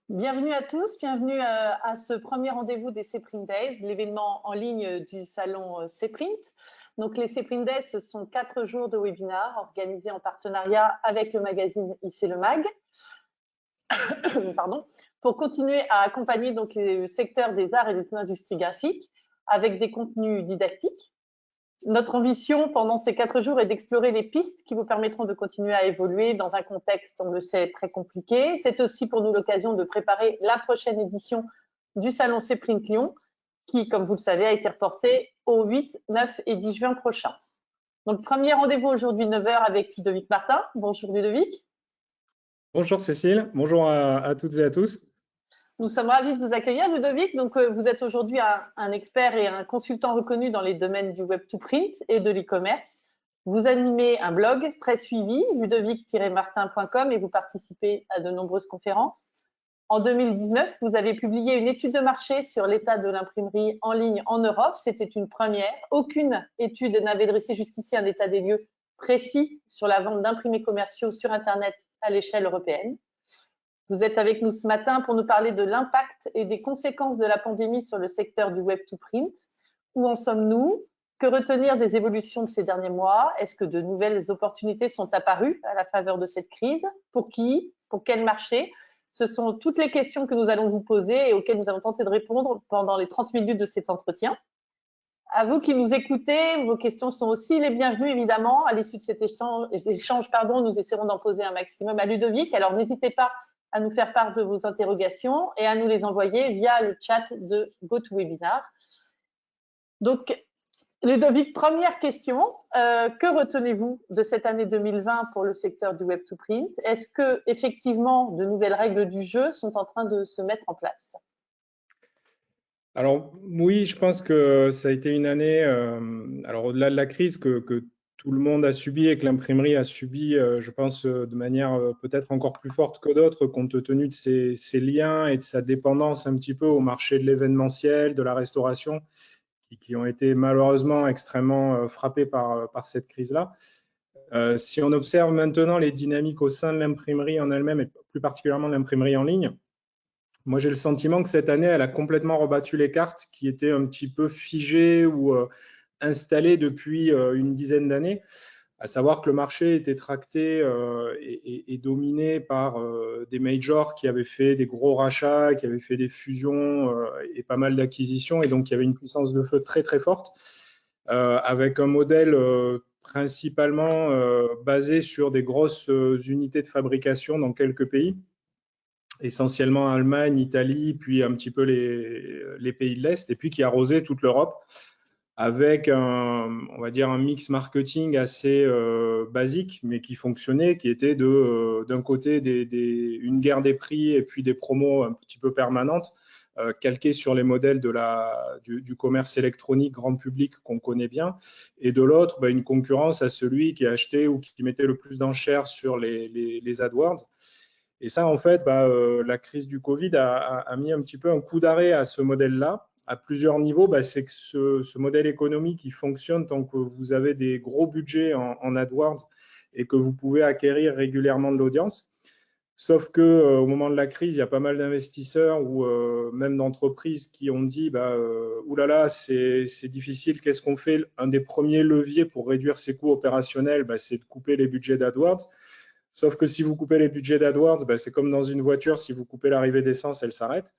Bienvenue à tous, bienvenue à ce premier rendez-vous des Cprint Days, l'événement en ligne du salon Cprint. Donc les Cprint Days, ce sont 4 jours de webinaires organisés en partenariat avec le magazine IC Le Mag. Pardon, pour continuer à accompagner donc le secteur des arts et des industries graphiques avec des contenus didactiques. Notre ambition pendant ces 4 jours est d'explorer les pistes qui vous permettront de continuer à évoluer dans un contexte, on le sait, très compliqué. C'est aussi pour nous l'occasion de préparer la prochaine édition du Salon Cprint Lyon, qui, comme vous le savez, a été reporté au 8, 9 et 10 juin prochain. Donc, premier rendez-vous aujourd'hui 9 h avec Ludovic Martin. Bonjour Ludovic. Bonjour Cécile, bonjour à toutes et à tous. Nous sommes ravis de vous accueillir, Ludovic. Donc, vous êtes aujourd'hui un expert et un consultant reconnu dans les domaines du web-to-print et de l'e-commerce. Vous animez un blog très suivi, ludovic-martin.com, et vous participez à de nombreuses conférences. En 2019, vous avez publié une étude de marché sur l'état de l'imprimerie en ligne en Europe. C'était une première. Aucune étude n'avait dressé jusqu'ici un état des lieux précis sur la vente d'imprimés commerciaux sur Internet à l'échelle européenne. Vous êtes avec nous ce matin pour nous parler de l'impact et des conséquences de la pandémie sur le secteur du web-to-print. Où en sommes-nous? Que retenir des évolutions de ces derniers mois? Est-ce que de nouvelles opportunités sont apparues à la faveur de cette crise? Pour qui? Pour quel marché? Ce sont toutes les questions que nous allons vous poser et auxquelles nous allons tenter de répondre pendant les 30 minutes de cet entretien. À vous qui nous écoutez, vos questions sont aussi les bienvenues, évidemment. À l'issue de cet échange, nous essaierons d'en poser un maximum à Ludovic. Alors, n'hésitez pas à nous faire part de vos interrogations et à nous les envoyer via le chat de GoToWebinar. Donc, Ludovic, première question. Que retenez-vous de cette année 2020 pour le secteur du web-to-print? Est-ce que, effectivement, de nouvelles règles du jeu sont en train de se mettre en place? Alors oui, je pense que ça a été une année, alors au-delà de la crise que tout le monde a subi et que l'imprimerie a subi, je pense, de manière peut-être encore plus forte que d'autres, compte tenu de ses liens et de sa dépendance un petit peu au marché de l'événementiel, de la restauration, qui ont été malheureusement extrêmement frappés par cette crise-là. Si on observe maintenant les dynamiques au sein de l'imprimerie en elle-même et plus particulièrement l'imprimerie en ligne, moi, j'ai le sentiment que cette année, elle a complètement rebattu les cartes qui étaient un petit peu figées ou installées depuis une dizaine d'années, à savoir que le marché était tracté et dominé par des majors qui avaient fait des gros rachats, qui avaient fait des fusions et pas mal d'acquisitions, et donc il y avait une puissance de feu très très forte, avec un modèle principalement basé sur des grosses unités de fabrication dans quelques pays, essentiellement Allemagne, Italie, puis un petit peu les pays de l'Est, et puis qui arrosait toute l'Europe avec on va dire un mix marketing assez basique, mais qui fonctionnait, qui était d'un côté une guerre des prix et puis des promos un petit peu permanentes, calquées sur les modèles du commerce électronique grand public qu'on connaît bien, et de l'autre, une concurrence à celui qui achetait ou qui mettait le plus d'enchères sur les AdWords. Et ça, en fait, la crise du Covid a mis un petit peu un coup d'arrêt à ce modèle-là, à plusieurs niveaux. C'est que ce modèle économique, il fonctionne tant que vous avez des gros budgets en AdWords et que vous pouvez acquérir régulièrement de l'audience. Sauf que au moment de la crise, il y a pas mal d'investisseurs ou même d'entreprises qui ont dit oulala, c'est difficile, qu'est-ce qu'on fait? Un des premiers leviers pour réduire ses coûts opérationnels, c'est de couper les budgets d'AdWords. Sauf que si vous coupez les budgets d'AdWords, c'est comme dans une voiture, si vous coupez l'arrivée d'essence, elle s'arrête.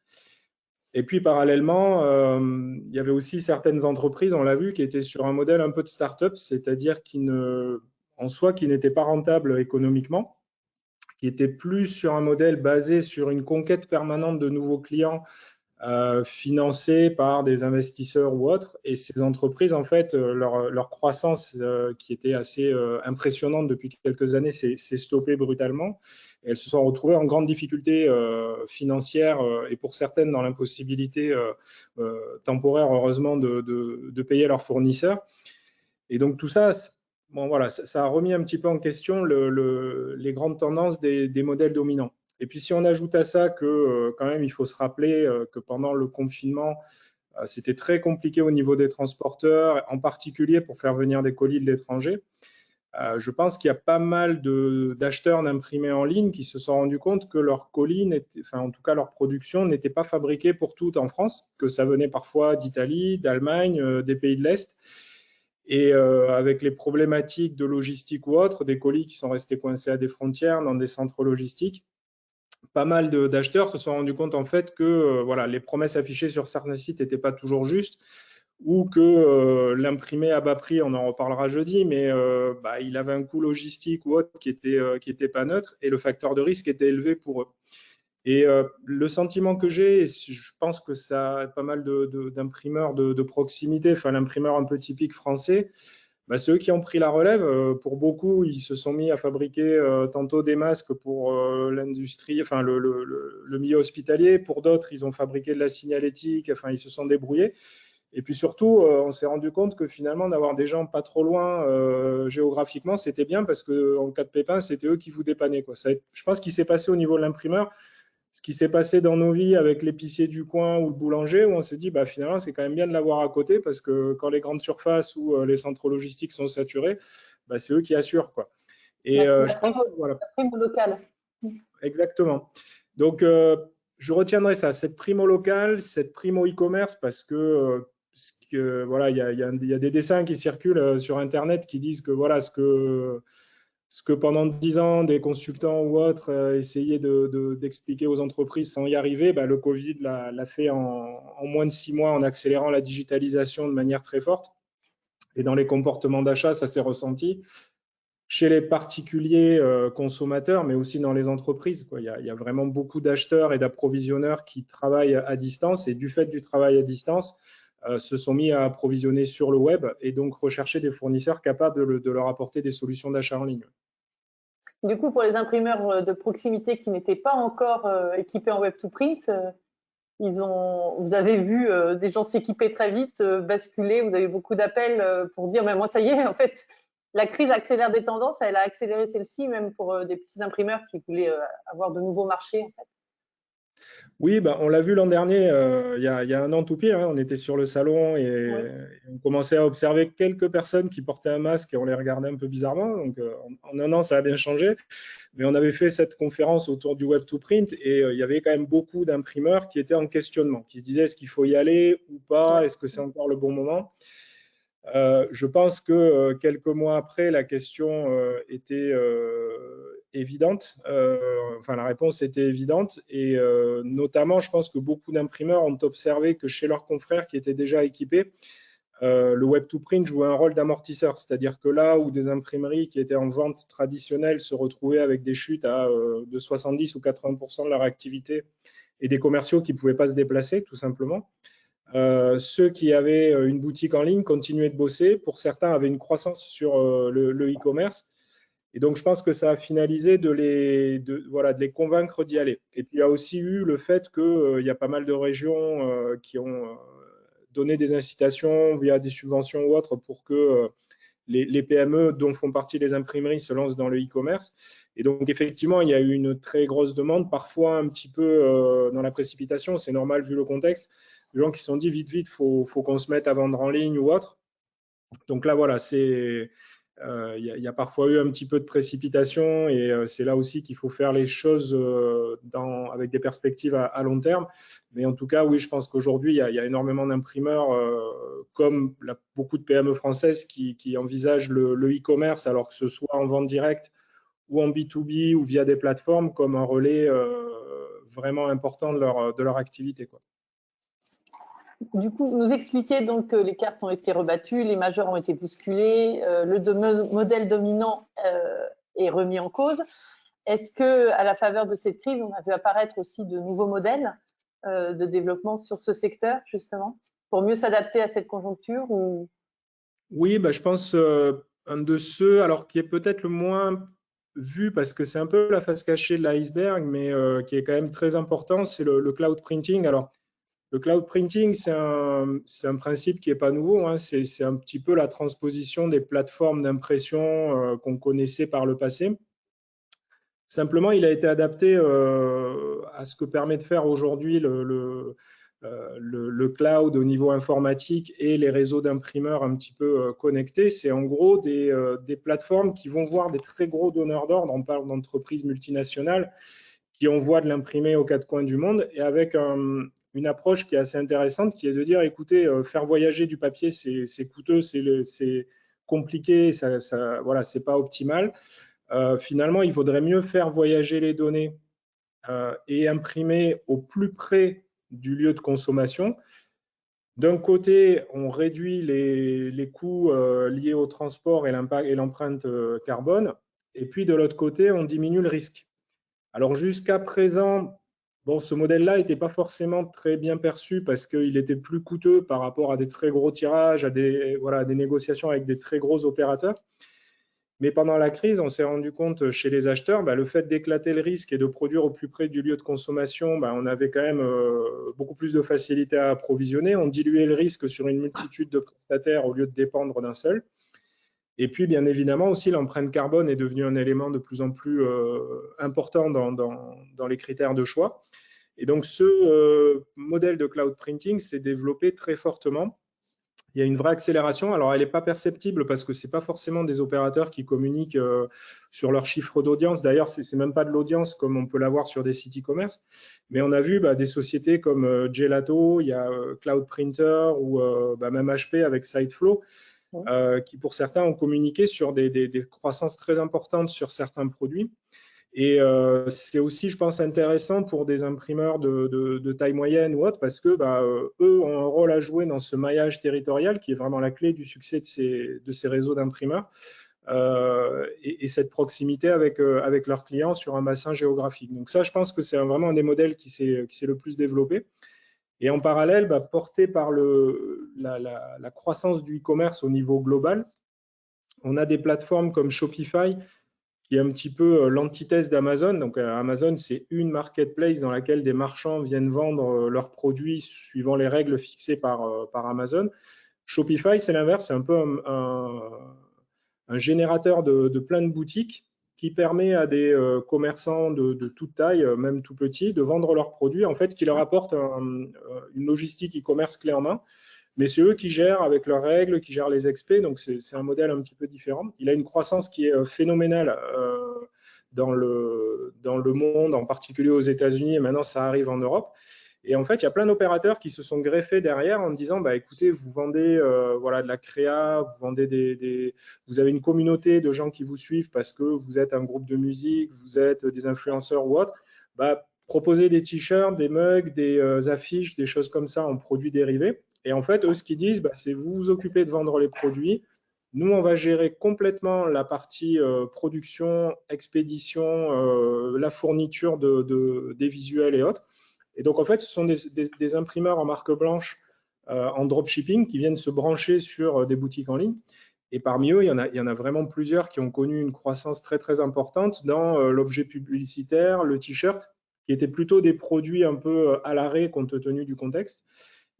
Et puis parallèlement, il y avait aussi certaines entreprises, on l'a vu, qui étaient sur un modèle un peu de start-up, c'est-à-dire en soi qui n'étaient pas rentables économiquement, qui étaient plus sur un modèle basé sur une conquête permanente de nouveaux clients financés par des investisseurs ou autres. Et ces entreprises, en fait, leur croissance qui était assez impressionnante depuis quelques années s'est stoppée brutalement. Et elles se sont retrouvées en grande difficulté financière et pour certaines dans l'impossibilité temporaire, heureusement, de payer leurs fournisseurs. Et donc tout ça, voilà, ça a remis un petit peu en question les grandes tendances des modèles dominants. Et puis si on ajoute à ça que quand même il faut se rappeler que pendant le confinement, c'était très compliqué au niveau des transporteurs, en particulier pour faire venir des colis de l'étranger. Je pense qu'il y a pas mal d'acheteurs d'imprimés en ligne qui se sont rendus compte que leur colis, enfin en tout cas leur production, n'était pas fabriquée pour tout en France, que ça venait parfois d'Italie, d'Allemagne, des pays de l'Est. Et avec les problématiques de logistique ou autres, des colis qui sont restés coincés à des frontières, dans des centres logistiques, pas mal d'acheteurs se sont rendus compte en fait que voilà, les promesses affichées sur certains sites n'étaient pas toujours justes, ou que l'imprimé à bas prix, on en reparlera jeudi, mais il avait un coût logistique ou autre qui était pas neutre, et le facteur de risque était élevé pour eux. Et le sentiment que j'ai, et je pense que ça a pas mal d'imprimeurs de proximité, enfin l'imprimeur un peu typique français, c'est eux qui ont pris la relève. Pour beaucoup, ils se sont mis à fabriquer tantôt des masques pour l'industrie, enfin le milieu hospitalier. Pour d'autres, ils ont fabriqué de la signalétique, enfin ils se sont débrouillés. Et puis surtout, on s'est rendu compte que finalement, d'avoir des gens pas trop loin géographiquement, c'était bien parce qu'en cas de pépin, c'était eux qui vous dépannaient, quoi. Je pense qu'il s'est passé au niveau de l'imprimeur ce qui s'est passé dans nos vies avec l'épicier du coin ou le boulanger, où on s'est dit, finalement, c'est quand même bien de l'avoir à côté parce que quand les grandes surfaces ou les centres logistiques sont saturés, c'est eux qui assurent, quoi. Et je pense, voilà. La prime locale. Exactement. Donc, je retiendrai ça, cette prime au local, cette prime au e-commerce, parce que, voilà, il y a des dessins qui circulent sur Internet qui disent que voilà ce que pendant 10 ans, des consultants ou autres essayaient d'expliquer aux entreprises sans y arriver, le Covid l'a fait en moins de 6 mois en accélérant la digitalisation de manière très forte. Et dans les comportements d'achat, ça s'est ressenti chez les particuliers consommateurs, mais aussi dans les entreprises, quoi. Il y a vraiment beaucoup d'acheteurs et d'approvisionneurs qui travaillent à distance, et du fait du travail à distance, se sont mis à approvisionner sur le web et donc rechercher des fournisseurs capables de leur apporter des solutions d'achat en ligne. Du coup, pour les imprimeurs de proximité qui n'étaient pas encore équipés en Web2Print, vous avez vu des gens s'équiper très vite, basculer. Vous avez beaucoup d'appels pour dire, mais moi, ça y est, en fait, la crise accélère des tendances. Elle a accéléré celle-ci, même pour des petits imprimeurs qui voulaient avoir de nouveaux marchés, en fait. Oui, on l'a vu l'an dernier, il y a un an tout pile, hein, on était sur le salon et on commençait à observer quelques personnes qui portaient un masque et on les regardait un peu bizarrement. Donc, en un an, ça a bien changé. Mais on avait fait cette conférence autour du Web2Print et il y avait quand même beaucoup d'imprimeurs qui étaient en questionnement, qui se disaient est-ce qu'il faut y aller ou pas, est-ce que c'est encore le bon moment? Je pense que quelques mois après, la question était évidente. Enfin, la réponse était évidente. Et notamment, je pense que beaucoup d'imprimeurs ont observé que chez leurs confrères qui étaient déjà équipés, le Web2Print jouait un rôle d'amortisseur. C'est-à-dire que là où des imprimeries qui étaient en vente traditionnelle se retrouvaient avec des chutes de 70 ou 80% de leur activité et des commerciaux qui ne pouvaient pas se déplacer, tout simplement, ceux qui avaient une boutique en ligne continuaient de bosser. Pour certains, avaient une croissance sur le e-commerce. Et donc, je pense que ça a finalisé de les convaincre d'y aller. Et puis, il y a aussi eu le fait qu'il y a pas mal de régions qui ont donné des incitations via des subventions ou autres pour que les PME dont font partie les imprimeries se lancent dans le e-commerce. Et donc, effectivement, il y a eu une très grosse demande, parfois un petit peu dans la précipitation. C'est normal vu le contexte. Les gens qui se sont dit vite, faut qu'on se mette à vendre en ligne ou autre. Donc là, voilà, il y a parfois eu un petit peu de précipitation et c'est là aussi qu'il faut faire les choses avec des perspectives à long terme. Mais en tout cas, oui, je pense qu'aujourd'hui, il y a énormément d'imprimeurs, comme beaucoup de PME françaises, qui envisagent le e-commerce, alors que ce soit en vente directe ou en B2B ou via des plateformes, comme un relais vraiment important de leur activité, quoi. Du coup, vous nous expliquez donc que les cartes ont été rebattues, les majors ont été bousculés, le modèle dominant est remis en cause. Est-ce que, à la faveur de cette crise, on a vu apparaître aussi de nouveaux modèles de développement sur ce secteur, justement, pour mieux s'adapter à cette conjoncture ou... Oui, je pense un de ceux, alors qui est peut-être le moins vu parce que c'est un peu la face cachée de l'iceberg, mais qui est quand même très important, c'est le cloud printing. Alors, le cloud printing, c'est un principe qui n'est pas nouveau, hein. C'est un petit peu la transposition des plateformes d'impression qu'on connaissait par le passé. Simplement, il a été adapté à ce que permet de faire aujourd'hui le cloud au niveau informatique et les réseaux d'imprimeurs un petit peu connectés, c'est en gros des plateformes qui vont voir des très gros donneurs d'ordre, on parle d'entreprises multinationales, qui envoient de l'imprimé aux quatre coins du monde, et avec une approche qui est assez intéressante, qui est de dire, écoutez, faire voyager du papier, c'est coûteux, c'est compliqué, voilà, c'est pas optimal. Finalement, il vaudrait mieux faire voyager les données et imprimer au plus près du lieu de consommation. D'un côté, on réduit les coûts liés au transport et l'empreinte carbone, et puis de l'autre côté, on diminue le risque. Alors jusqu'à présent, bon, ce modèle-là n'était pas forcément très bien perçu parce qu'il était plus coûteux par rapport à des très gros tirages, à des négociations avec des très gros opérateurs. Mais pendant la crise, on s'est rendu compte chez les acheteurs, le fait d'éclater le risque et de produire au plus près du lieu de consommation, on avait quand même beaucoup plus de facilité à approvisionner. On diluait le risque sur une multitude de prestataires au lieu de dépendre d'un seul. Et puis, bien évidemment, aussi, l'empreinte carbone est devenue un élément de plus en plus important dans les critères de choix. Et donc, ce modèle de cloud printing s'est développé très fortement. Il y a une vraie accélération. Alors, elle n'est pas perceptible parce que ce n'est pas forcément des opérateurs qui communiquent sur leurs chiffres d'audience. D'ailleurs, ce n'est même pas de l'audience comme on peut l'avoir sur des sites e-commerce. Mais on a vu des sociétés comme Gelato, il y a Cloud Printer ou même HP avec Siteflow, qui pour certains ont communiqué sur des croissances très importantes sur certains produits. Et c'est aussi, je pense, intéressant pour des imprimeurs de taille moyenne ou autre, parce que eux ont un rôle à jouer dans ce maillage territorial qui est vraiment la clé du succès de ces réseaux d'imprimeurs, et cette proximité avec leurs clients sur un bassin géographique. Donc ça, je pense que c'est vraiment un des modèles qui s'est le plus développé. Et en parallèle, porté par la croissance du e-commerce au niveau global, on a des plateformes comme Shopify, qui est un petit peu l'antithèse d'Amazon. Donc Amazon, c'est une marketplace dans laquelle des marchands viennent vendre leurs produits suivant les règles fixées par Amazon. Shopify, c'est l'inverse, c'est un peu un générateur de plein de boutiques qui permet à des commerçants de toute taille, même tout petits, de vendre leurs produits, en fait, qui leur apporte une logistique e-commerce clé en main. Mais c'est eux qui gèrent avec leurs règles, qui gèrent les expés, donc c'est un modèle un petit peu différent. Il a une croissance qui est phénoménale dans le monde, en particulier aux États-Unis, et maintenant ça arrive en Europe. Et en fait, il y a plein d'opérateurs qui se sont greffés derrière en disant, écoutez, vous vendez de la créa, vous avez une communauté de gens qui vous suivent parce que vous êtes un groupe de musique, vous êtes des influenceurs ou autres, proposez des t-shirts, des mugs, des affiches, des choses comme ça en produits dérivés. Et en fait, eux, ce qu'ils disent, c'est vous vous occupez de vendre les produits. Nous, on va gérer complètement la partie production, expédition, la fourniture des visuels et autres. Et donc, en fait, ce sont des imprimeurs en marque blanche en dropshipping qui viennent se brancher sur des boutiques en ligne. Et parmi eux, il y en a vraiment plusieurs qui ont connu une croissance très, très importante dans l'objet publicitaire, le t-shirt, qui étaient plutôt des produits un peu à l'arrêt compte tenu du contexte.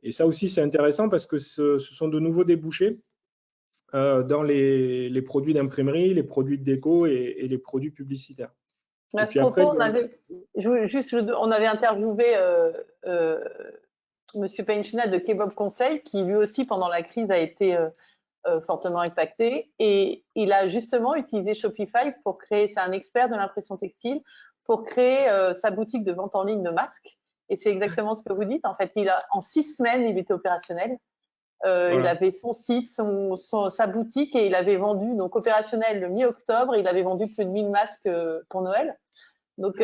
Et ça aussi, c'est intéressant parce que ce sont de nouveaux débouchés dans les produits d'imprimerie, les produits de déco et les produits publicitaires. À ce propos, on avait interviewé Monsieur Penchina de Kebab Conseil, qui lui aussi, pendant la crise, a été fortement impacté. Et il a justement utilisé Shopify pour créer, c'est un expert de l'impression textile, pour créer sa boutique de vente en ligne de masques. Et c'est exactement ce que vous dites. En fait, en 6 semaines, il était opérationnel. Voilà. Il avait son site, sa boutique, et il avait vendu, donc opérationnel le mi-octobre, il avait vendu plus de 1000 masques pour Noël. Donc,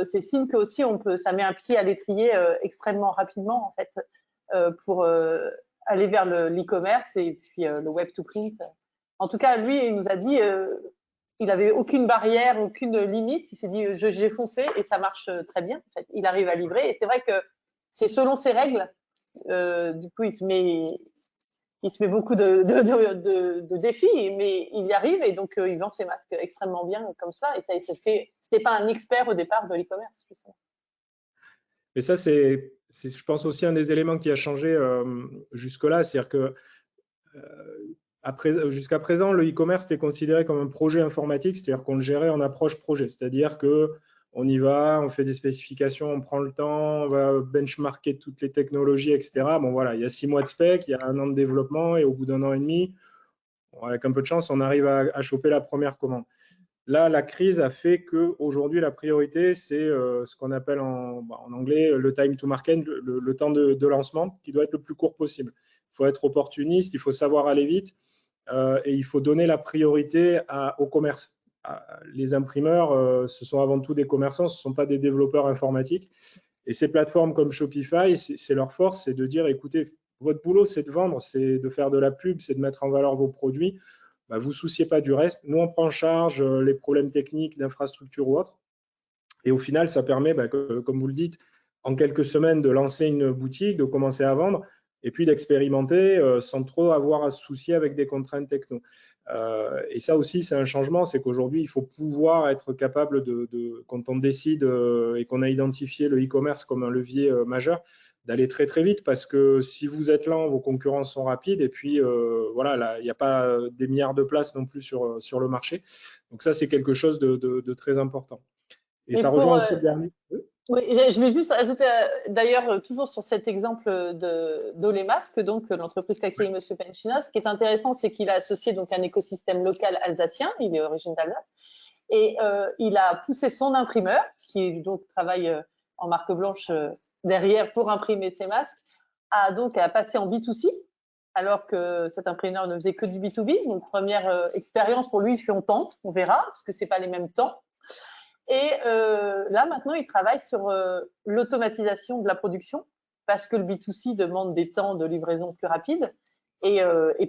c'est signe que aussi ça met un pied à l'étrier extrêmement rapidement, en fait, pour aller vers l'e-commerce et puis le web to print. En tout cas, lui, il nous a dit, il n'avait aucune barrière, aucune limite. Il s'est dit, j'ai foncé et ça marche très bien. En fait, il arrive à livrer. Et c'est vrai que c'est selon ses règles. Du coup, il se met beaucoup de défis, mais il y arrive et donc il vend ses masques extrêmement bien comme ça. Et ça, il s'est fait. C'était pas un expert au départ de l'e-commerce. Et ça, c'est, je pense, aussi un des éléments qui a changé jusque-là. C'est-à-dire que jusqu'à présent, le e-commerce était considéré comme un projet informatique, c'est-à-dire qu'on le gérait en approche projet. C'est-à-dire que on y va, on fait des spécifications, on prend le temps, on va benchmarker toutes les technologies, etc. Bon, voilà, il y a 6 mois de spec, il y a 1 an de développement et au bout d'1 an et demi, bon, avec un peu de chance, on arrive à choper la première commande. Là, la crise a fait qu'aujourd'hui, la priorité, c'est ce qu'on appelle en anglais le time to market, le temps de lancement, qui doit être le plus court possible. Il faut être opportuniste, il faut savoir aller vite et il faut donner la priorité au commerce. Les imprimeurs, ce sont avant tout des commerçants, ce ne sont pas des développeurs informatiques. Et ces plateformes comme Shopify, c'est leur force, c'est de dire, écoutez, votre boulot, c'est de vendre, c'est de faire de la pub, c'est de mettre en valeur vos produits. Bah, vous ne souciez pas du reste. Nous, on prend en charge les problèmes techniques d'infrastructure ou autres. Et au final, ça permet, comme vous le dites, en quelques semaines de lancer une boutique, de commencer à vendre et puis d'expérimenter sans trop avoir à se soucier avec des contraintes techno. Et ça aussi, c'est un changement, c'est qu'aujourd'hui, il faut pouvoir être capable quand on décide et qu'on a identifié le e-commerce comme un levier majeur, d'aller très très vite parce que si vous êtes lent, vos concurrents sont rapides et puis voilà, là, il n'y a pas des milliards de places non plus sur le marché. Donc ça, c'est quelque chose de très important. Et ça rejoint aussi le dernier. Oui, je vais juste ajouter, d'ailleurs, toujours sur cet exemple d'Olémasque, donc l'entreprise qu'a créée Monsieur Penchina, ce qui est intéressant, c'est qu'il a associé donc un écosystème local alsacien, il est originaire d'Alsace, et il a poussé son imprimeur, qui donc travaille en marque blanche derrière pour imprimer ses masques, à passer en B2C, alors que cet imprimeur ne faisait que du B2B. Donc première expérience pour lui, on tente, on verra, parce que c'est pas les mêmes temps. Et là, maintenant, il travaille sur l'automatisation de la production parce que le B2C demande des temps de livraison plus rapides et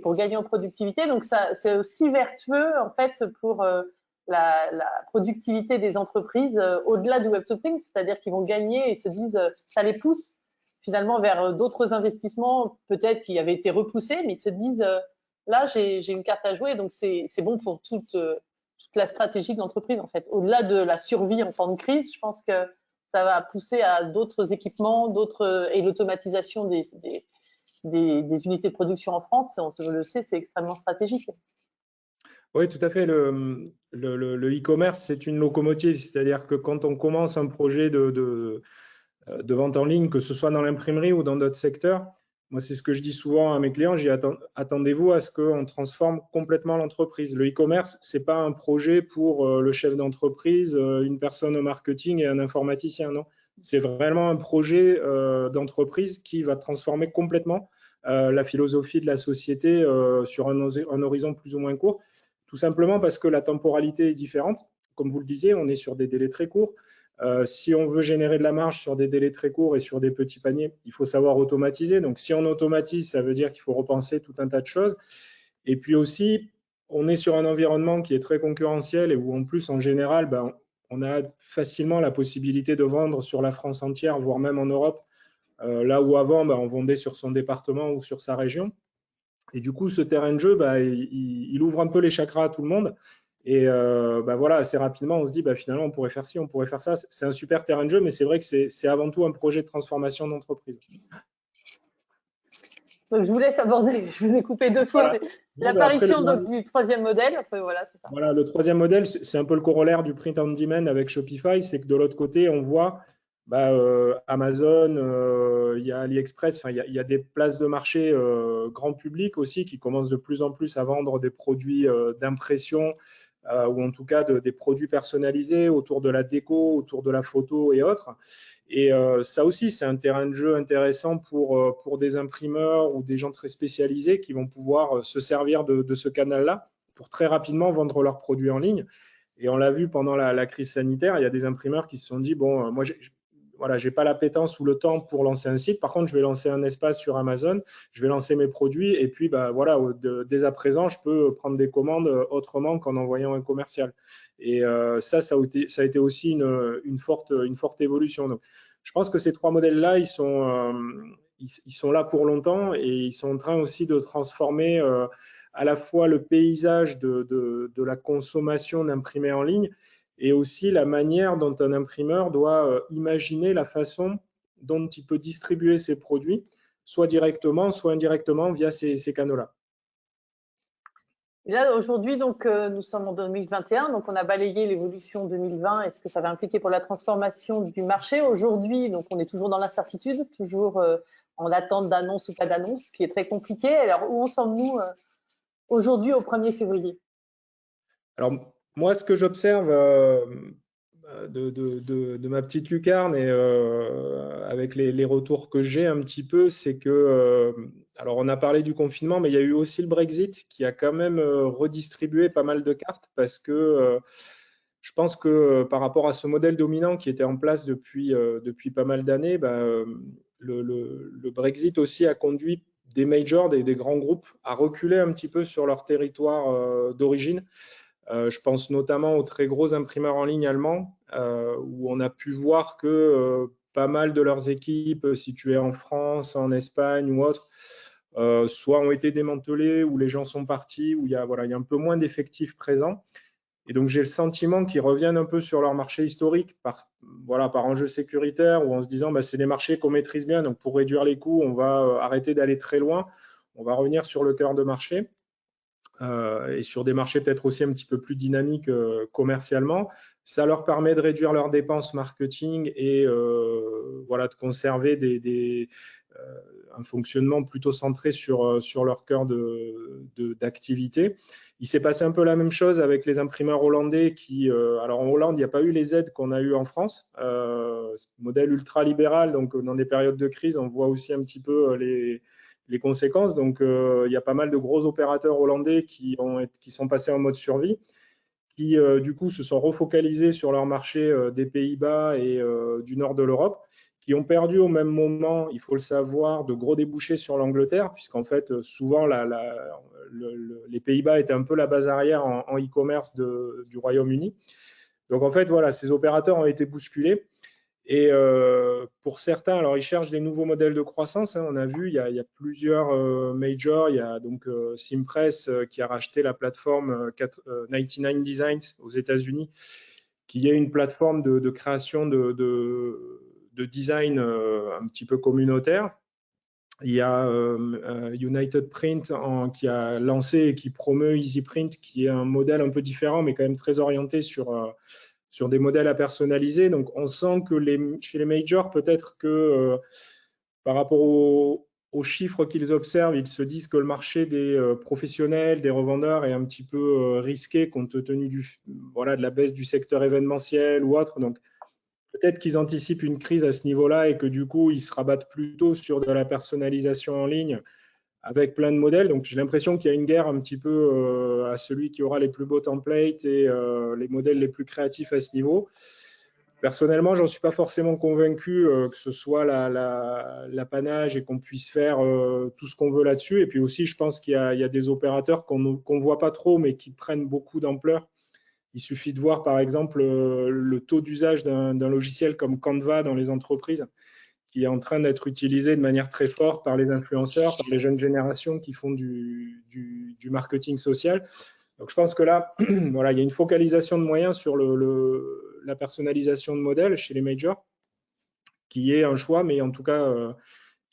pour gagner en productivité. Donc, ça, c'est aussi vertueux, en fait, pour la productivité des entreprises au-delà du Web2Print, c'est-à-dire qu'ils vont gagner et se disent, ça les pousse finalement vers d'autres investissements, peut-être qui avaient été repoussés, mais ils se disent, là, j'ai une carte à jouer, donc c'est bon pour toute la stratégie de l'entreprise, en fait. Au-delà de la survie en temps de crise, je pense que ça va pousser à d'autres équipements, et l'automatisation des unités de production en France, on le sait, c'est extrêmement stratégique. Oui, tout à fait. Le e-commerce, c'est une locomotive, c'est-à-dire que quand on commence un projet de vente en ligne, que ce soit dans l'imprimerie ou dans d'autres secteurs, moi, c'est ce que je dis souvent à mes clients, attendez-vous à ce qu'on transforme complètement l'entreprise. Le e-commerce, ce n'est pas un projet pour le chef d'entreprise, une personne au marketing et un informaticien, non. C'est vraiment un projet d'entreprise qui va transformer complètement la philosophie de la société sur un horizon plus ou moins court, tout simplement parce que la temporalité est différente. Comme vous le disiez, on est sur des délais très courts. Si on veut générer de la marge sur des délais très courts et sur des petits paniers, il faut savoir automatiser. Donc, si on automatise, ça veut dire qu'il faut repenser tout un tas de choses. Et puis aussi, on est sur un environnement qui est très concurrentiel et où, en plus, en général, on a facilement la possibilité de vendre sur la France entière, voire même en Europe, là où avant, on vendait sur son département ou sur sa région. Et du coup, ce terrain de jeu, il ouvre un peu les chakras à tout le monde. Et voilà, assez rapidement, on se dit, finalement, on pourrait faire ci, on pourrait faire ça. C'est un super terrain de jeu, mais c'est vrai que c'est avant tout un projet de transformation d'entreprise. Donc, je vous laisse aborder, je vous ai coupé 2 fois, Voilà. l'apparition du troisième modèle. Enfin, voilà, c'est ça. Voilà, le troisième modèle, c'est un peu le corollaire du print on demand avec Shopify, c'est que de l'autre côté, on voit Amazon, il y a AliExpress, il y a des places de marché grand public aussi qui commencent de plus en plus à vendre des produits d'impression ou en tout cas des produits personnalisés autour de la déco, autour de la photo et autres. Et ça aussi, c'est un terrain de jeu intéressant pour des imprimeurs ou des gens très spécialisés qui vont pouvoir se servir de ce canal-là pour très rapidement vendre leurs produits en ligne. Et on l'a vu pendant la crise sanitaire, il y a des imprimeurs qui se sont dit, bon, moi, j'ai pas l'appétence ou le temps pour lancer un site. Par contre, je vais lancer un espace sur Amazon, je vais lancer mes produits et puis voilà, dès à présent, je peux prendre des commandes autrement qu'en envoyant un commercial. Et ça a été aussi une forte évolution. Donc, je pense que ces 3 modèles-là, ils sont là pour longtemps et ils sont en train aussi de transformer à la fois le paysage de la consommation d'imprimés en ligne et aussi la manière dont un imprimeur doit imaginer la façon dont il peut distribuer ses produits, soit directement, soit indirectement via ces canaux-là. Et là, aujourd'hui, donc, nous sommes en 2021, donc on a balayé l'évolution 2020 et ce que ça va impliquer pour la transformation du marché. Aujourd'hui, donc, on est toujours dans l'incertitude, toujours en attente d'annonce ou pas d'annonce, ce qui est très compliqué. Alors, où en sommes-nous aujourd'hui au 1er février? Alors, moi, ce que j'observe de ma petite lucarne et avec les retours que j'ai un petit peu, c'est que, alors on a parlé du confinement, mais il y a eu aussi le Brexit qui a quand même redistribué pas mal de cartes parce que je pense que par rapport à ce modèle dominant qui était en place depuis pas mal d'années, le Brexit aussi a conduit des majors, des grands groupes, à reculer un petit peu sur leur territoire d'origine. Je pense notamment aux très gros imprimeurs en ligne allemands, où on a pu voir que pas mal de leurs équipes situées en France, en Espagne ou autres, soit ont été démantelées, ou les gens sont partis, où il y a un peu moins d'effectifs présents. Et donc j'ai le sentiment qu'ils reviennent un peu sur leur marché historique par enjeu sécuritaire, ou en se disant c'est des marchés qu'on maîtrise bien, donc pour réduire les coûts, on va arrêter d'aller très loin, on va revenir sur le cœur de marché. Et sur des marchés peut-être aussi un petit peu plus dynamiques commercialement. Ça leur permet de réduire leurs dépenses marketing et de conserver un fonctionnement plutôt centré sur leur cœur d'activité. Il s'est passé un peu la même chose avec les imprimeurs hollandais alors en Hollande, il n'y a pas eu les aides qu'on a eues en France. Modèle ultra-libéral, donc dans des périodes de crise, on voit aussi un petit peu les conséquences. Donc, il y a pas mal de gros opérateurs hollandais qui sont passés en mode survie, qui du coup se sont refocalisés sur leur marché des Pays-Bas et du nord de l'Europe, qui ont perdu au même moment, il faut le savoir, de gros débouchés sur l'Angleterre, puisqu'en fait, souvent, les Pays-Bas étaient un peu la base arrière en e-commerce du Royaume-Uni. Donc, en fait, voilà, ces opérateurs ont été bousculés. Et pour certains, alors ils cherchent des nouveaux modèles de croissance. On a vu, il y a plusieurs majors. Il y a donc Cimpress qui a racheté la plateforme 99 Designs aux États-Unis, qui est une plateforme de création de design un petit peu communautaire. Il y a United Print qui a lancé et qui promeut EasyPrint, qui est un modèle un peu différent, mais quand même très orienté sur des modèles à personnaliser. Donc, on sent que chez les majors, peut-être que par rapport aux chiffres qu'ils observent, ils se disent que le marché des professionnels, des revendeurs est un petit peu risqué compte tenu de la baisse du secteur événementiel ou autre. Donc, peut-être qu'ils anticipent une crise à ce niveau-là et que du coup, ils se rabattent plutôt sur de la personnalisation en ligne avec plein de modèles. Donc, j'ai l'impression qu'il y a une guerre un petit peu à celui qui aura les plus beaux templates et les modèles les plus créatifs à ce niveau. Personnellement, j'en suis pas forcément convaincu que ce soit l'apanage et qu'on puisse faire tout ce qu'on veut là-dessus. Et puis aussi, je pense qu'il y a des opérateurs qu'on ne voit pas trop, mais qui prennent beaucoup d'ampleur. Il suffit de voir, par exemple, le taux d'usage d'un logiciel comme Canva dans les entreprises, qui est en train d'être utilisé de manière très forte par les influenceurs, par les jeunes générations qui font du marketing social. Donc, je pense que là, voilà, il y a une focalisation de moyens sur la personnalisation de modèles chez les majors, qui est un choix, mais en tout cas,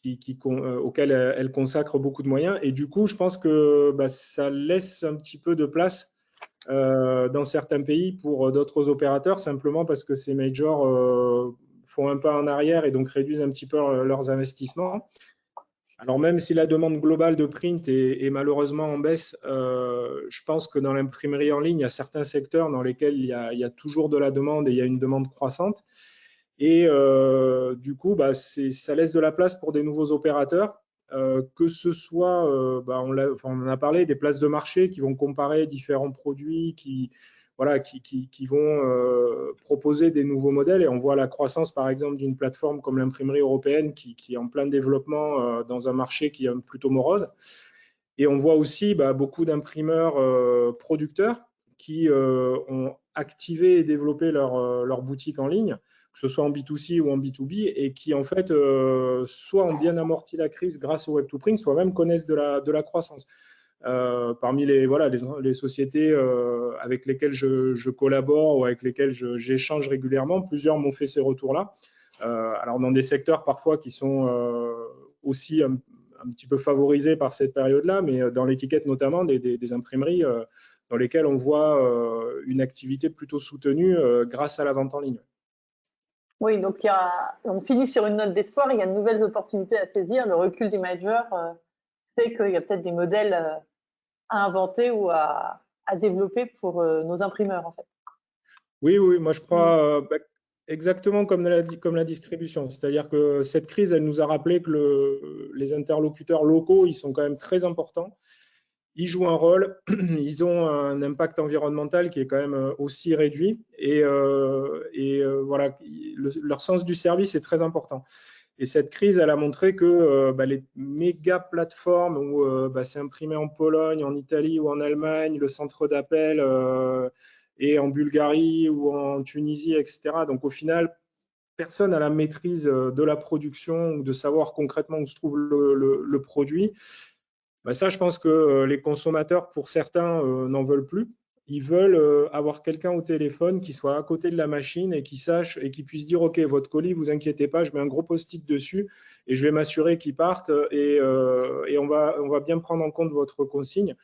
auquel elle consacre beaucoup de moyens. Et du coup, je pense que ça laisse un petit peu de place dans certains pays pour d'autres opérateurs, simplement parce que ces majors font un pas en arrière et donc réduisent un petit peu leurs investissements. Alors même si la demande globale de print est malheureusement en baisse, je pense que dans l'imprimerie en ligne, il y a certains secteurs dans lesquels il y a toujours de la demande et il y a une demande croissante. Et du coup, ça laisse de la place pour des nouveaux opérateurs, que ce soit, on en a parlé, des places de marché qui vont comparer différents produits, qui vont proposer des nouveaux modèles. Et on voit la croissance, par exemple, d'une plateforme comme l'imprimerie européenne qui est en plein développement dans un marché qui est plutôt morose. Et on voit aussi beaucoup d'imprimeurs producteurs qui ont activé et développé leur boutique en ligne, que ce soit en B2C ou en B2B, et qui en fait soit ont bien amorti la crise grâce au Web2Print, soit même connaissent de la croissance. Parmi les sociétés avec lesquelles je collabore ou avec lesquelles j'échange régulièrement, plusieurs m'ont fait ces retours-là. Alors dans des secteurs parfois qui sont aussi un petit peu favorisés par cette période-là, mais dans l'étiquette notamment des imprimeries dans lesquelles on voit une activité plutôt soutenue grâce à la vente en ligne. Oui, donc on finit sur une note d'espoir, il y a de nouvelles opportunités à saisir. Le recul des majors fait qu'il y a peut-être des modèles à inventer ou à développer pour nos imprimeurs, en fait. Oui, moi je crois exactement comme la distribution. C'est-à-dire que cette crise, elle nous a rappelé que les interlocuteurs locaux, ils sont quand même très importants. Ils jouent un rôle, ils ont un impact environnemental qui est quand même aussi réduit et voilà, leur sens du service est très important. Et cette crise, elle a montré que les méga plateformes où c'est imprimé en Pologne, en Italie ou en Allemagne, le centre d'appel est en Bulgarie ou en Tunisie, etc. Donc au final, personne n'a la maîtrise de la production ou de savoir concrètement où se trouve le produit. Ça, je pense que les consommateurs, pour certains, n'en veulent plus. Ils veulent avoir quelqu'un au téléphone qui soit à côté de la machine et qui sache et qui puisse dire, OK, votre colis, vous inquiétez pas, je mets un gros post-it dessus et je vais m'assurer qu'il parte et on va bien prendre en compte votre consigne.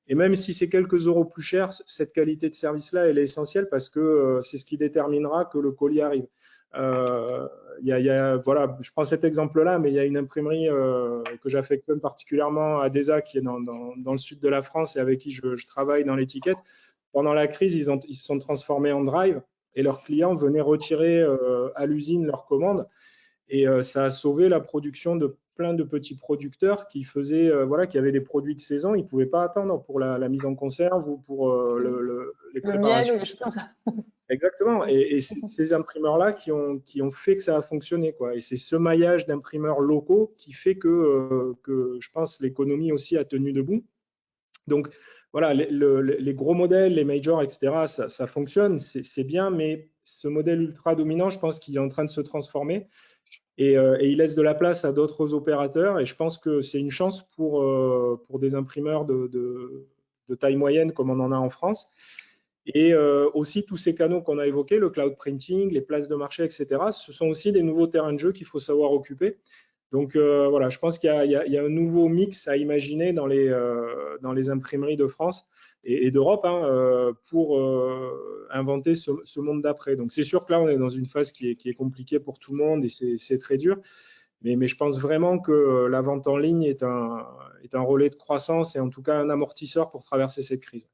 Et même si c'est quelques euros plus cher, cette qualité de service-là, elle est essentielle parce que c'est ce qui déterminera que le colis arrive. Voilà, je prends cet exemple-là, mais il y a une imprimerie que j'affectionne particulièrement, Adesa, qui est dans le sud de la France et avec qui je travaille dans l'étiquette. Pendant la crise, ils se sont transformés en drive et leurs clients venaient retirer à l'usine leurs commandes. Et ça a sauvé la production de plein de petits producteurs qui faisaient, qui avaient des produits de saison. Ils ne pouvaient pas attendre pour la mise en conserve ou pour les préparations. Miel ou les choses comme ça. Exactement. Et c'est ces imprimeurs-là qui ont fait que ça a fonctionné, quoi. Et c'est ce maillage d'imprimeurs locaux qui fait que je pense, l'économie aussi a tenu debout. Donc, voilà, les gros modèles, les majors, etc., ça fonctionne, c'est bien, mais ce modèle ultra dominant, je pense qu'il est en train de se transformer. Et il laisse de la place à d'autres opérateurs. Et je pense que c'est une chance pour des imprimeurs de taille moyenne comme on en a en France. Et aussi tous ces canaux qu'on a évoqués, le cloud printing, les places de marché, etc., ce sont aussi des nouveaux terrains de jeu qu'il faut savoir occuper. Donc voilà, je pense qu'il y a un nouveau mix à imaginer dans les imprimeries de France et d'Europe pour inventer ce monde d'après. Donc c'est sûr que là, on est dans une phase qui est compliquée pour tout le monde et c'est très dur. Mais je pense vraiment que la vente en ligne est un relais de croissance et en tout cas un amortisseur pour traverser cette crise.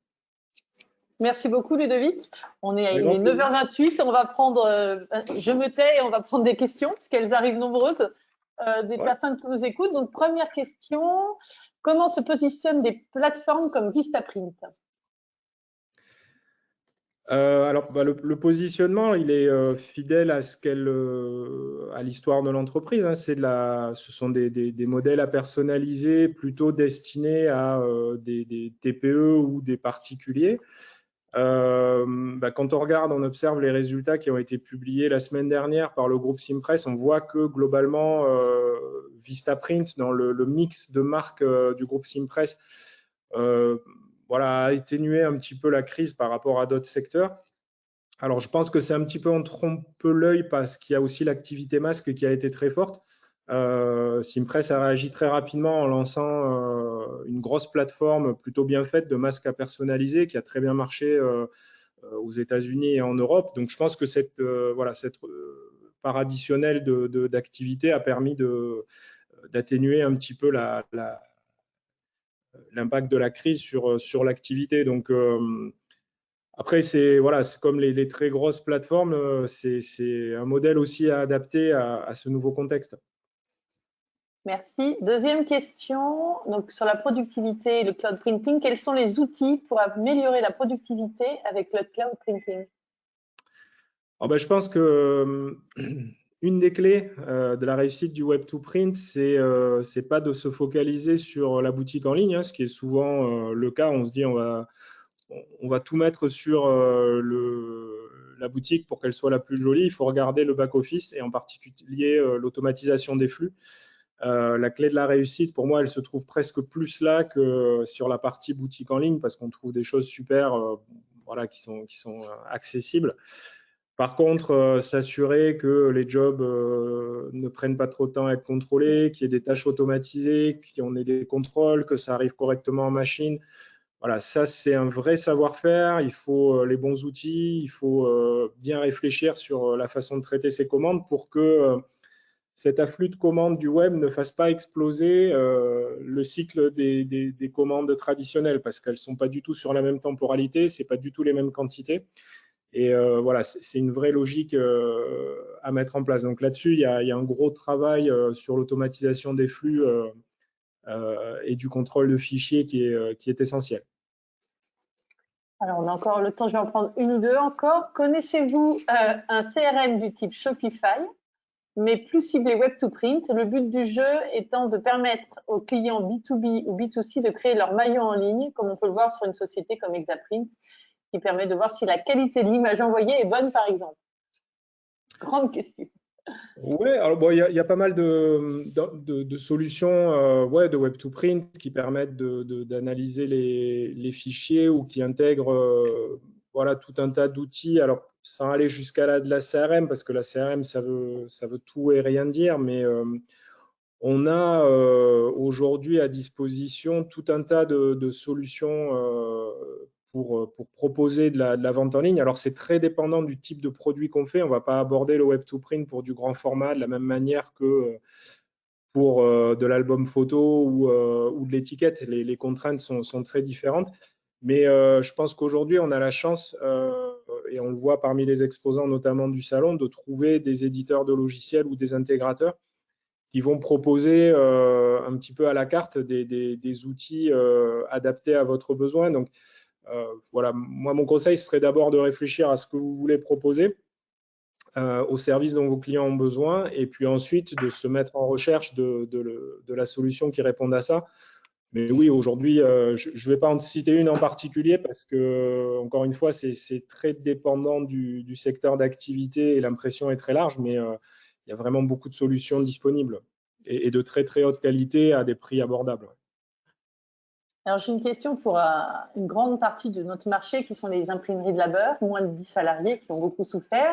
Merci beaucoup, Ludovic. Il est Avec 9h28. On va prendre, je me tais et on va prendre des questions, parce qu'elles arrivent nombreuses, des personnes qui nous écoutent. Donc, première question, comment se positionnent des plateformes comme Vistaprint? Alors, le positionnement, il est fidèle à à l'histoire de l'entreprise. Ce sont des modèles à personnaliser, plutôt destinés à des TPE ou des particuliers. Quand on regarde, on observe les résultats qui ont été publiés la semaine dernière par le groupe Cimpress, on voit que globalement, Vistaprint, dans le mix de marques du groupe Cimpress, a atténué un petit peu la crise par rapport à d'autres secteurs. Alors, je pense que c'est un petit peu, on trompe l'œil parce qu'il y a aussi l'activité masque qui a été très forte. Cimpress a réagi très rapidement en lançant une grosse plateforme plutôt bien faite de masques à personnaliser qui a très bien marché aux États-Unis et en Europe. Donc, je pense que cette part additionnelle d'activité a permis d'atténuer un petit peu l'impact de la crise sur l'activité. Donc, après, c'est comme les très grosses plateformes, c'est un modèle aussi à adapter à ce nouveau contexte. Merci. Deuxième question, donc sur la productivité et le cloud printing, quels sont les outils pour améliorer la productivité avec le cloud printing? Je pense que une des clés de la réussite du Web2Print, c'est pas de se focaliser sur la boutique en ligne, ce qui est souvent le cas. On se dit on va tout mettre sur la boutique pour qu'elle soit la plus jolie. Il faut regarder le back-office et en particulier l'automatisation des flux. La clé de la réussite, pour moi, elle se trouve presque plus là que sur la partie boutique en ligne parce qu'on trouve des choses super qui sont accessibles. Par contre, s'assurer que les jobs ne prennent pas trop de temps à être contrôlés, qu'il y ait des tâches automatisées, qu'on ait des contrôles, que ça arrive correctement en machine. Voilà, ça c'est un vrai savoir-faire. Il faut les bons outils, il faut bien réfléchir sur la façon de traiter ces commandes pour que cet afflux de commandes du web ne fasse pas exploser le cycle des commandes traditionnelles parce qu'elles ne sont pas du tout sur la même temporalité, ce n'est pas du tout les mêmes quantités. Et voilà, c'est une vraie logique à mettre en place. Donc là-dessus, il y a un gros travail sur l'automatisation des flux et du contrôle de fichiers qui est essentiel. Alors, on a encore le temps, je vais en prendre une ou deux encore. Connaissez-vous un CRM du type Shopify, mais plus ciblé Web2Print? Le but du jeu étant de permettre aux clients B2B ou B2C de créer leur maillot en ligne, comme on peut le voir sur une société comme Exaprint, qui permet de voir si la qualité de l'image envoyée est bonne, par exemple. Grande question. Oui, alors bon, il y a pas mal de solutions ouais, de Web2Print qui permettent d'analyser les fichiers ou qui intègrent voilà, tout un tas d'outils. Alors, sans aller jusqu'à de la CRM, parce que la CRM, ça veut tout et rien dire, mais on a aujourd'hui à disposition tout un tas de solutions pour proposer de la vente en ligne. Alors, c'est très dépendant du type de produit qu'on fait. On ne va pas aborder le Web2Print pour du grand format de la même manière que pour de l'album photo ou de l'étiquette. Les contraintes sont très différentes. Mais je pense qu'aujourd'hui, on a la chance, et on le voit parmi les exposants notamment du salon, de trouver des éditeurs de logiciels ou des intégrateurs qui vont proposer un petit peu à la carte des outils adaptés à votre besoin. Donc, voilà, moi, mon conseil serait d'abord de réfléchir à ce que vous voulez proposer au service dont vos clients ont besoin, et puis ensuite de se mettre en recherche de la solution qui réponde à ça. Mais oui, aujourd'hui, je ne vais pas en citer une en particulier parce que, encore une fois, c'est très dépendant du secteur d'activité et l'impression est très large, mais il y a vraiment beaucoup de solutions disponibles et de très très haute qualité à des prix abordables. Alors, j'ai une question pour une grande partie de notre marché qui sont les imprimeries de labeur, moins de 10 salariés qui ont beaucoup souffert.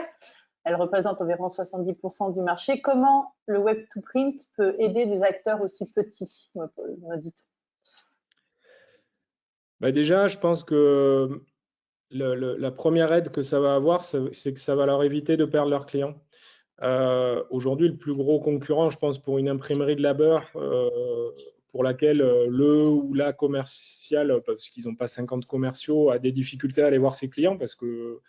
Elles représentent environ 70% du marché. Comment le Web2Print peut aider des acteurs aussi petits, me dit-on? Bah déjà, je pense que la première aide que ça va avoir, c'est que ça va leur éviter de perdre leurs clients. Aujourd'hui, le plus gros concurrent, je pense, pour une imprimerie de labeur, pour laquelle le ou la commerciale, parce qu'ils n'ont pas 50 commerciaux, a des difficultés à aller voir ses clients parce que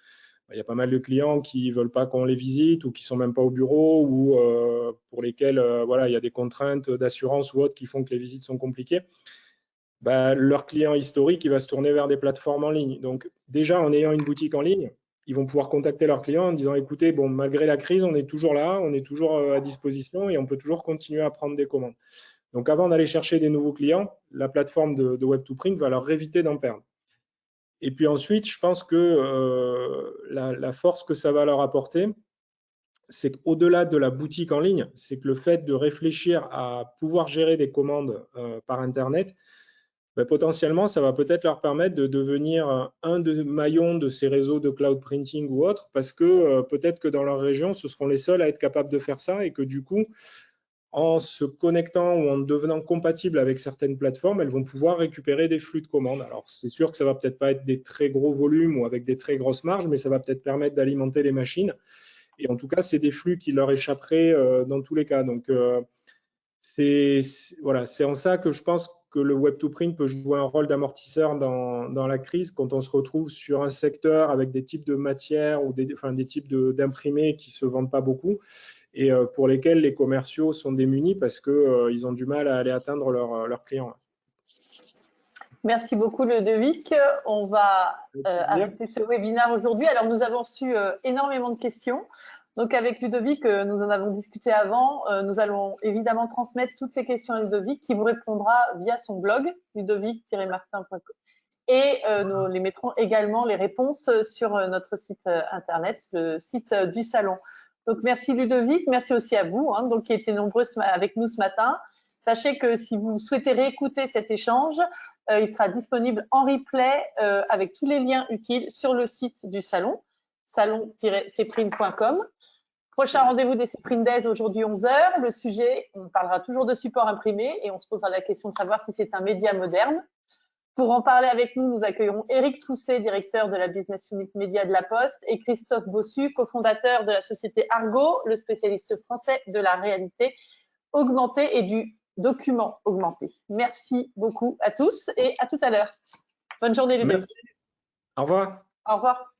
il y a pas mal de clients qui ne veulent pas qu'on les visite ou qui ne sont même pas au bureau ou pour lesquels voilà, il y a des contraintes d'assurance ou autres qui font que les visites sont compliquées. Bah, leur client historique, il va se tourner vers des plateformes en ligne. Donc, déjà, en ayant une boutique en ligne, ils vont pouvoir contacter leurs clients en disant, écoutez, bon, malgré la crise, on est toujours là, on est toujours à disposition et on peut toujours continuer à prendre des commandes. Donc, avant d'aller chercher des nouveaux clients, la plateforme de Web2Print va leur éviter d'en perdre. Et puis ensuite, je pense que la force que ça va leur apporter, c'est qu'au-delà de la boutique en ligne, c'est que le fait de réfléchir à pouvoir gérer des commandes par Internet, ben, potentiellement, ça va peut-être leur permettre de devenir un des maillons de ces réseaux de cloud printing ou autres, parce que peut-être que dans leur région, ce seront les seuls à être capables de faire ça et que du coup, en se connectant ou en devenant compatibles avec certaines plateformes, elles vont pouvoir récupérer des flux de commandes. Alors, c'est sûr que ça va peut-être pas être des très gros volumes ou avec des très grosses marges, mais ça va peut-être permettre d'alimenter les machines. Et en tout cas, c'est des flux qui leur échapperaient dans tous les cas. Donc, voilà, c'est en ça que je pense que le Web2Print peut jouer un rôle d'amortisseur dans la crise quand on se retrouve sur un secteur avec des types de matières ou des types d'imprimés qui ne se vendent pas beaucoup et pour lesquels les commerciaux sont démunis parce qu'ils ont du mal à aller atteindre leurs clients. Merci beaucoup, Ludovic. On va arrêter ce webinaire aujourd'hui. Alors, nous avons reçu énormément de questions. Donc, avec Ludovic, nous en avons discuté avant. Nous allons évidemment transmettre toutes ces questions à Ludovic qui vous répondra via son blog, ludovic-martin.com. Et nous les mettrons également les réponses sur notre site internet, le site du salon. Donc, merci Ludovic. Merci aussi à vous, donc, qui étiez nombreux avec nous ce matin. Sachez que si vous souhaitez réécouter cet échange, il sera disponible en replay avec tous les liens utiles sur le site du salon. salon-cprint.com. Prochain rendez-vous des Cprint Days aujourd'hui 11h. Le sujet, on parlera toujours de support imprimé et on se posera la question de savoir si c'est un média moderne. Pour en parler avec nous, nous accueillerons Éric Trousset, directeur de la Business Unit Média de La Poste, et Christophe Bossu, cofondateur de la société Argo, le spécialiste français de la réalité augmentée et du document augmenté. Merci beaucoup à tous et à tout à l'heure. Bonne journée, Ludovic. Merci. Au revoir. Au revoir.